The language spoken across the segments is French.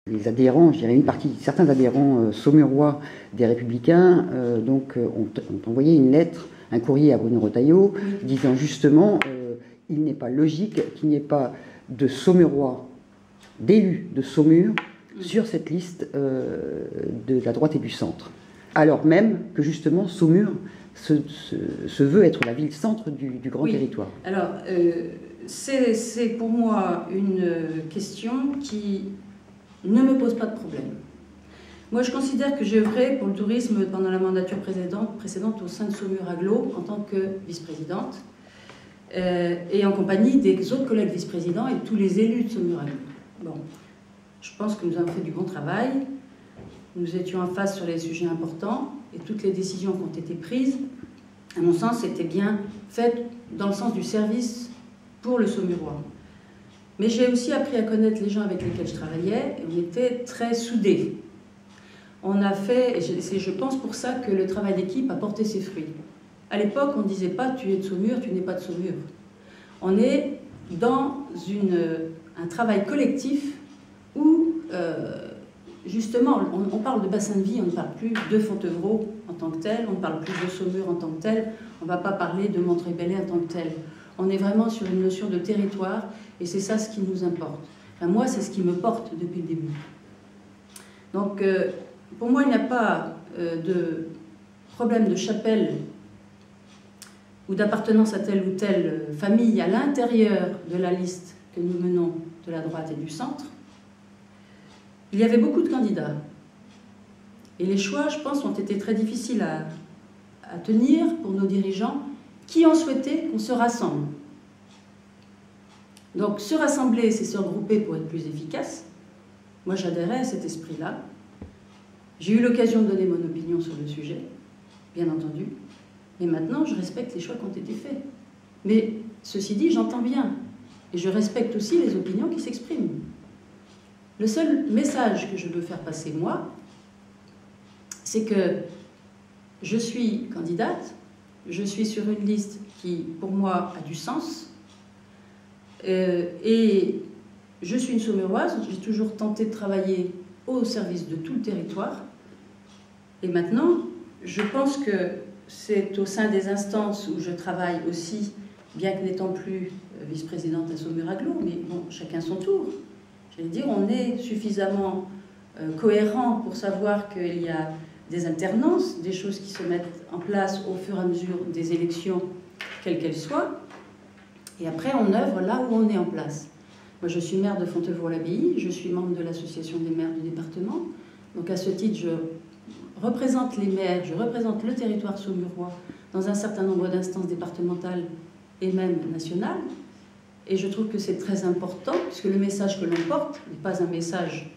Les adhérents, je dirais certains adhérents saumurois des Républicains ont envoyé une lettre, un courrier à Bruno Retailleau, disant justement il n'est pas logique qu'il n'y ait pas de Saumurois, d'élus de Saumur, sur cette liste de la droite et du centre. Alors même que justement Saumur se veut être la ville-centre du grand territoire. Alors, c'est pour moi une question qui ne me pose pas de problème. Moi, je considère que j'ai œuvré pour le tourisme pendant la mandature précédente au sein de Saumur Agglo en tant que vice-présidente et en compagnie des autres collègues vice-présidents et de tous les élus de Saumur Agglo. Bon, je pense que nous avons fait du bon travail. Nous étions en face sur les sujets importants et toutes les décisions qui ont été prises, à mon sens, étaient bien faites dans le sens du service pour le Saumurois. Mais j'ai aussi appris à connaître les gens avec lesquels je travaillais et on était très soudés. On a fait, et c'est je pense pour ça que le travail d'équipe a porté ses fruits. À l'époque, on ne disait pas tu es de Saumur, tu n'es pas de Saumur. On est dans un travail collectif où, justement, on parle de bassin de vie, on ne parle plus de Fontevraud en tant que tel, on ne parle plus de Saumur en tant que tel, on ne va pas parler de Montreuil-Bellay en tant que tel. On est vraiment sur une notion de territoire et c'est ça ce qui nous importe. Enfin, moi, c'est ce qui me porte depuis le début. Donc, pour moi, il n'y a pas de problème de chapelle ou d'appartenance à telle ou telle famille à l'intérieur de la liste que nous menons de la droite et du centre. Il y avait beaucoup de candidats. Et les choix, je pense, ont été très difficiles à tenir pour nos dirigeants qui ont souhaité qu'on se rassemble. Donc, se rassembler, c'est se regrouper pour être plus efficace. Moi, j'adhérais à cet esprit-là. J'ai eu l'occasion de donner mon opinion sur le sujet, bien entendu. Et maintenant, je respecte les choix qui ont été faits. Mais, ceci dit, j'entends bien. Et je respecte aussi les opinions qui s'expriment. Le seul message que je veux faire passer, moi, c'est que je suis candidate, je suis sur une liste qui, pour moi, a du sens, et je suis une Saumuroise, j'ai toujours tenté de travailler au service de tout le territoire, et maintenant, je pense que c'est au sein des instances où je travaille aussi, bien que n'étant plus vice-présidente à Saumur Agglo, mais bon, chacun son tour. J'allais dire, on est suffisamment cohérent pour savoir qu'il y a des alternances, des choses qui se mettent en place au fur et à mesure des élections, quelles qu'elles soient, et après on œuvre là où on est en place. Moi je suis maire de Fontevraud-l'Abbaye, je suis membre de l'association des maires du département, donc à ce titre je représente les maires, je représente le territoire saumurois dans un certain nombre d'instances départementales et même nationales, et je trouve que c'est très important, puisque le message que l'on porte n'est pas un message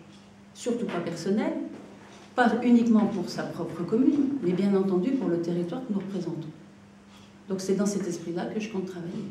surtout pas personnel, pas uniquement pour sa propre commune, mais bien entendu pour le territoire que nous représentons. Donc c'est dans cet esprit-là que je compte travailler.